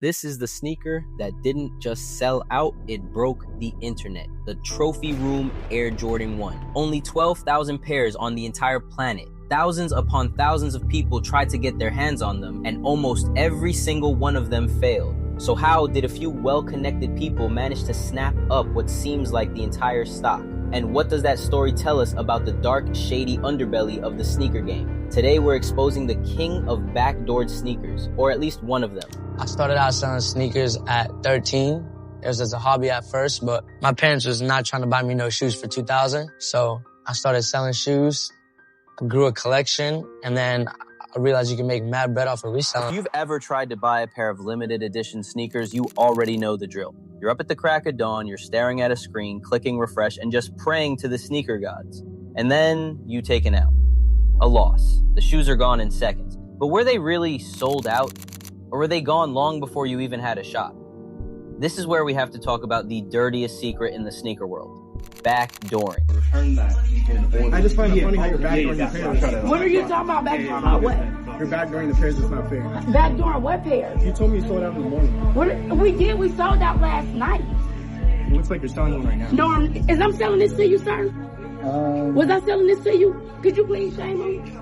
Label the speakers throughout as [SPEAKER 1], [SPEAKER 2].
[SPEAKER 1] This is the sneaker that didn't just sell out, it broke the internet. The Trophy Room Air Jordan 1. Only 12,000 pairs on the entire planet. Thousands upon thousands of people tried to get their hands on them, and almost every single one of them failed. So how did a few well-connected people manage to snap up what seems like the entire stock? And what does that story tell us about the dark, shady underbelly of the sneaker game? Today we're exposing the king of backdoored sneakers, or at least one of them.
[SPEAKER 2] I started out selling sneakers at 13. It was as a hobby at first, but my parents was not trying to buy me no shoes for 2000. So I started selling shoes. I grew a collection, and then I realized you can make mad bread off of reselling.
[SPEAKER 1] If you've ever tried to buy a pair of limited edition sneakers, you already know the drill. You're up at the crack of dawn, you're staring at a screen, clicking refresh, and just praying to the sneaker gods. And then you take an L. A loss. The shoes are gone in seconds. But were they really sold out? Or were they gone long before you even had a shot? This is where we have to talk about the dirtiest secret in the sneaker world. Backdooring.
[SPEAKER 3] I just find it funny how you're backdooring the pairs.
[SPEAKER 4] What are you talking about? Backdooring about what?
[SPEAKER 3] You're backdooring the pairs, it's not fair.
[SPEAKER 4] Backdooring what pairs?
[SPEAKER 3] You told me you sold out in the morning.
[SPEAKER 4] We sold out last night.
[SPEAKER 3] It looks like you're selling one right now.
[SPEAKER 4] No, I'm selling this to you, sir? Was I selling this to you? Could you please shame him?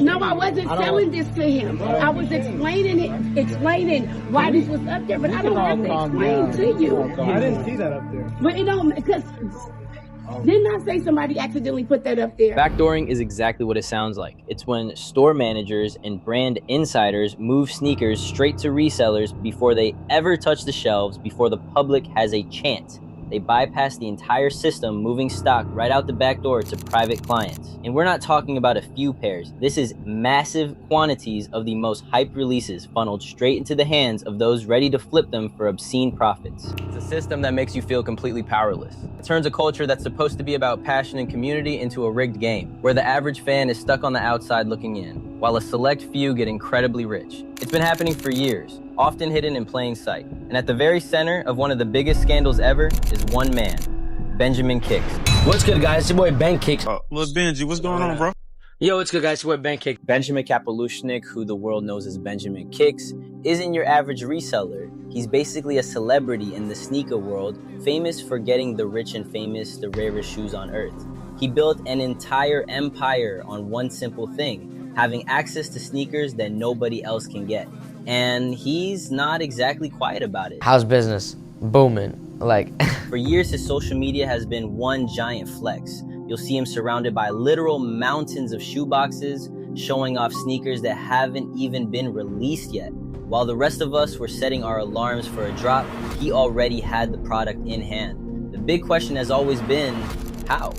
[SPEAKER 4] No, I wasn't selling this to him. I was explaining why this was up there, but I don't have to explain to you.
[SPEAKER 3] I didn't see that up there.
[SPEAKER 4] But it don't, because didn't I say somebody accidentally put that up there?
[SPEAKER 1] Backdooring is exactly what it sounds like. It's when store managers and brand insiders move sneakers straight to resellers before they ever touch the shelves, before the public has a chance. They bypass the entire system, moving stock right out the back door to private clients. And we're not talking about a few pairs. This is massive quantities of the most hyped releases funneled straight into the hands of those ready to flip them for obscene profits. It's a system that makes you feel completely powerless. It turns a culture that's supposed to be about passion and community into a rigged game, where the average fan is stuck on the outside looking in, while a select few get incredibly rich. It's been happening for years, often hidden in plain sight. And at the very center of one of the biggest scandals ever is one man, Benjamin Kicks.
[SPEAKER 2] What's good, guys? It's your boy Ben Kicks.
[SPEAKER 5] Look, Benji, what's going on, bro?
[SPEAKER 2] Yo, what's good, guys? It's your boy Ben Kicks.
[SPEAKER 1] Benjamin Kapelushnik, who the world knows as Benjamin Kicks, isn't your average reseller. He's basically a celebrity in the sneaker world, famous for getting the rich and famous the rarest shoes on earth. He built an entire empire on one simple thing, having access to sneakers that nobody else can get. And he's not exactly quiet about it.
[SPEAKER 2] How's business? Booming.
[SPEAKER 1] For years, his social media has been one giant flex. You'll see him surrounded by literal mountains of shoeboxes, showing off sneakers that haven't even been released yet. While the rest of us were setting our alarms for a drop, he already had the product in hand. The big question has always been, how?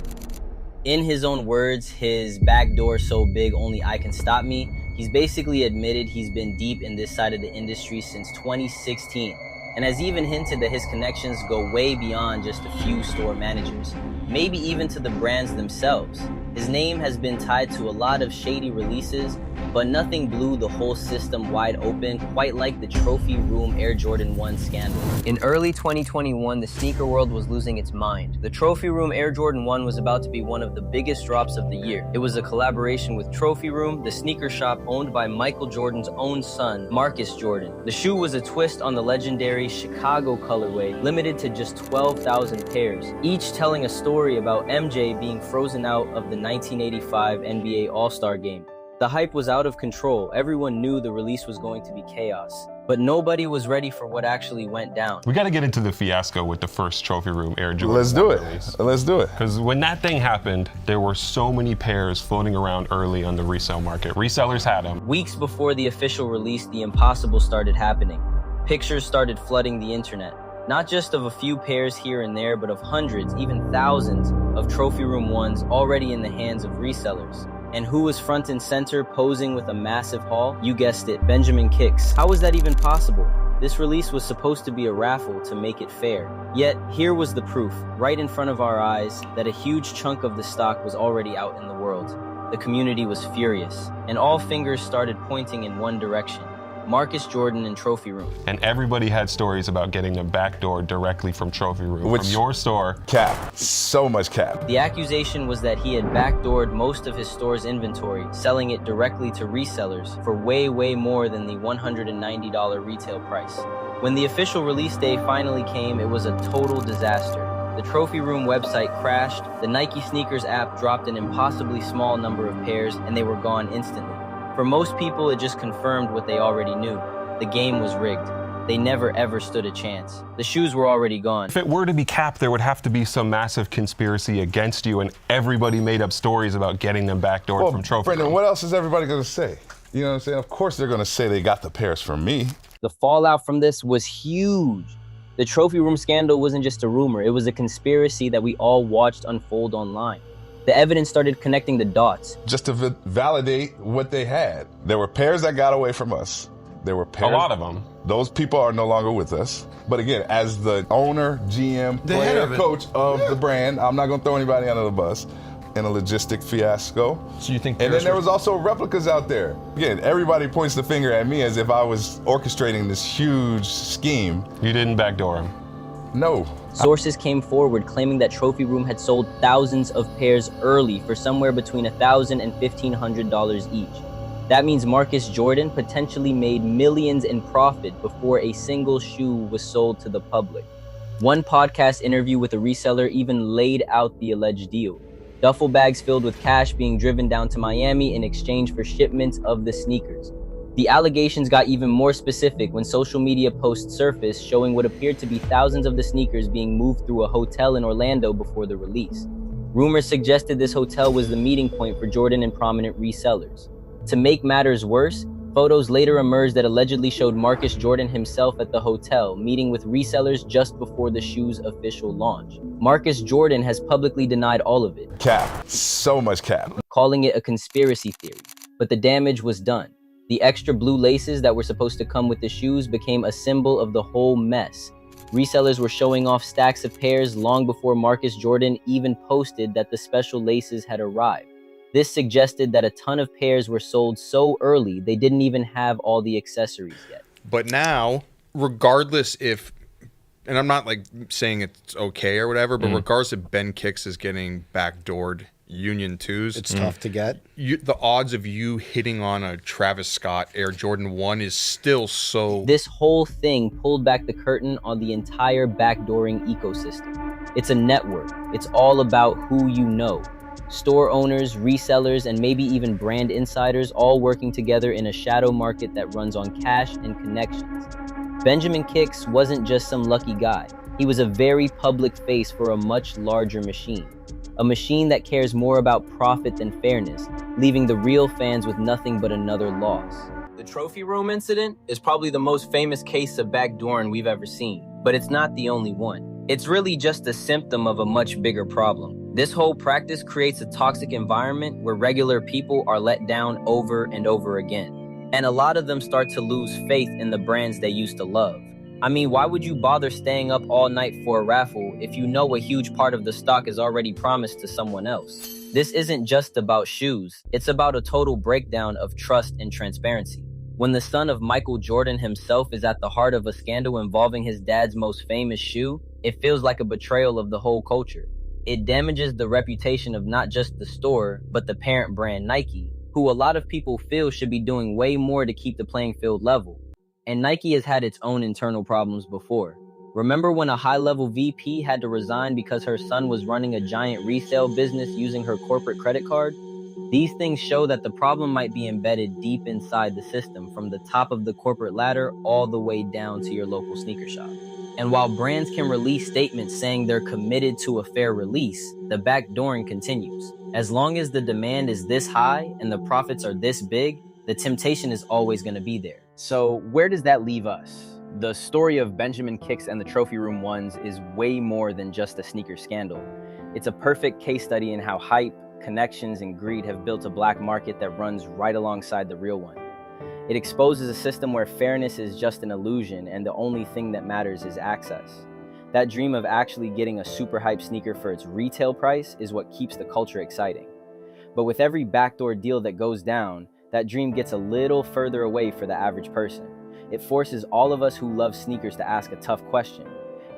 [SPEAKER 1] In his own words, his back door so big only I can stop me, he's basically admitted he's been deep in this side of the industry since 2016, and has even hinted that his connections go way beyond just a few store managers, maybe even to the brands themselves. His name has been tied to a lot of shady releases, but nothing blew the whole system wide open quite like the Trophy Room Air Jordan 1 scandal. In early 2021, the sneaker world was losing its mind. The Trophy Room Air Jordan 1 was about to be one of the biggest drops of the year. It was a collaboration with Trophy Room, the sneaker shop owned by Michael Jordan's own son, Marcus Jordan. The shoe was a twist on the legendary Chicago colorway, limited to just 12,000 pairs, each telling a story about MJ being frozen out of the 1985 NBA All-Star Game. The hype was out of control. Everyone knew the release was going to be chaos, but nobody was ready for what actually went down.
[SPEAKER 5] We got to get into the fiasco with the first Trophy Room Air Jordan.
[SPEAKER 6] Let's do it. Let's do it.
[SPEAKER 5] Because when that thing happened, there were so many pairs floating around early on the resale market. Resellers had them.
[SPEAKER 1] Weeks before the official release, the impossible started happening. Pictures started flooding the internet. Not just of a few pairs here and there, but of hundreds, even thousands of Trophy Room 1s already in the hands of resellers. And who was front and center posing with a massive haul? You guessed it, Benjamin Kicks. How was that even possible? This release was supposed to be a raffle to make it fair. Yet, here was the proof, right in front of our eyes, that a huge chunk of the stock was already out in the world. The community was furious, and all fingers started pointing in one direction. Marcus Jordan and Trophy Room.
[SPEAKER 5] And everybody had stories about getting them backdoored directly from Trophy Room,
[SPEAKER 6] Which,
[SPEAKER 5] from your store.
[SPEAKER 6] Cap. So much cap.
[SPEAKER 1] The accusation was that he had backdoored most of his store's inventory, selling it directly to resellers for way more than the $190 retail price. When the official release day finally came, it was a total disaster. The Trophy Room website crashed, the Nike sneakers app dropped an impossibly small number of pairs, and they were gone instantly. For most people, it just confirmed what they already knew. The game was rigged. They never ever stood a chance. The shoes were already gone.
[SPEAKER 5] If it were to be Cap, there would have to be some massive conspiracy against you, and everybody made up stories about getting them backdoored from Trophy
[SPEAKER 6] Brendan,
[SPEAKER 5] Room.
[SPEAKER 6] what else is everybody going to say? You know what I'm saying? Of course they're going to say they got the pairs from me.
[SPEAKER 1] The fallout from this was huge. The Trophy Room scandal wasn't just a rumor, it was a conspiracy that we all watched unfold online. The evidence started connecting the dots.
[SPEAKER 6] Just to validate what they had. There were pairs that got away from us. There were pairs.
[SPEAKER 5] A lot of them.
[SPEAKER 6] Those people are no longer with us. But again, as the owner, GM, player, coach of the brand, I'm not going to throw anybody under the bus. In a logistic fiasco.
[SPEAKER 5] So you think?
[SPEAKER 6] And then there was also replicas out there. Again, everybody points the finger at me as if I was orchestrating this huge scheme.
[SPEAKER 5] You didn't backdoor him.
[SPEAKER 6] No.
[SPEAKER 1] Sources came forward claiming that Trophy Room had sold thousands of pairs early for somewhere between $1,000 and $1,500 each. That means Marcus Jordan potentially made millions in profit before a single shoe was sold to the public. One podcast interview with a reseller even laid out the alleged deal. Duffel bags filled with cash being driven down to Miami in exchange for shipments of the sneakers. The allegations got even more specific when social media posts surfaced showing what appeared to be thousands of the sneakers being moved through a hotel in Orlando before the release. Rumors suggested this hotel was the meeting point for Jordan and prominent resellers. To make matters worse, photos later emerged that allegedly showed Marcus Jordan himself at the hotel, meeting with resellers just before the shoe's official launch. Marcus Jordan has publicly denied all of it.
[SPEAKER 6] Cap. So much cap.
[SPEAKER 1] Calling it a conspiracy theory. But the damage was done. The extra blue laces that were supposed to come with the shoes became a symbol of the whole mess. Resellers were showing off stacks of pairs long before Marcus Jordan even posted that the special laces had arrived. This suggested that a ton of pairs were sold so early they didn't even have all the accessories yet.
[SPEAKER 7] But now, regardless if, and I'm not like saying it's okay or whatever, but regardless if Ben Kicks is getting backdoored Union 2s,
[SPEAKER 8] it's tough to get.
[SPEAKER 7] The odds of you hitting on a Travis Scott Air Jordan 1 is still so...
[SPEAKER 1] This whole thing pulled back the curtain on the entire backdooring ecosystem. It's a network. It's all about who you know. Store owners, resellers, and maybe even brand insiders all working together in a shadow market that runs on cash and connections. Benjamin Kicks wasn't just some lucky guy. He was a very public face for a much larger machine. A machine that cares more about profit than fairness, leaving the real fans with nothing but another loss. The Trophy Room incident is probably the most famous case of backdooring we've ever seen, but it's not the only one. It's really just a symptom of a much bigger problem. This whole practice creates a toxic environment where regular people are let down over and over again. And a lot of them start to lose faith in the brands they used to love. I mean, why would you bother staying up all night for a raffle if you know a huge part of the stock is already promised to someone else? This isn't just about shoes. It's about a total breakdown of trust and transparency. When the son of Michael Jordan himself is at the heart of a scandal involving his dad's most famous shoe, it feels like a betrayal of the whole culture. It damages the reputation of not just the store, but the parent brand Nike, who a lot of people feel should be doing way more to keep the playing field level. And Nike has had its own internal problems before. Remember when a high-level VP had to resign because her son was running a giant resale business using her corporate credit card? These things show that the problem might be embedded deep inside the system, from the top of the corporate ladder all the way down to your local sneaker shop. And while brands can release statements saying they're committed to a fair release, the backdooring continues. As long as the demand is this high and the profits are this big, the temptation is always going to be there. So where does that leave us? The story of Benjamin Kicks and the Trophy Room ones is way more than just a sneaker scandal. It's a perfect case study in how hype, connections, and greed have built a black market that runs right alongside the real one. It exposes a system where fairness is just an illusion and the only thing that matters is access. That dream of actually getting a super hype sneaker for its retail price is what keeps the culture exciting. But with every backdoor deal that goes down, that dream gets a little further away for the average person. It forces all of us who love sneakers to ask a tough question.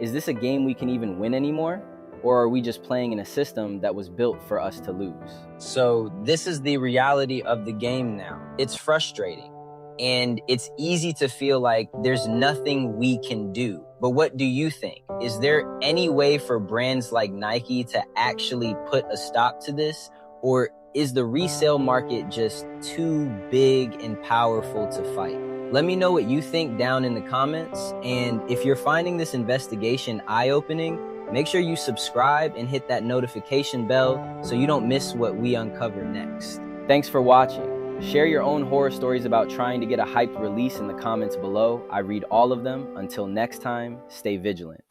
[SPEAKER 1] Is this a game we can even win anymore? Or are we just playing in a system that was built for us to lose? So this is the reality of the game now. It's frustrating. And it's easy to feel like there's nothing we can do. But what do you think? Is there any way for brands like Nike to actually put a stop to this? Or is the resale market just too big and powerful to fight? Let me know what you think down in the comments. And if you're finding this investigation eye-opening, make sure you subscribe and hit that notification bell so you don't miss what we uncover next. Thanks for watching. Share your own horror stories about trying to get a hyped release in the comments below. I read all of them. Until next time, stay vigilant.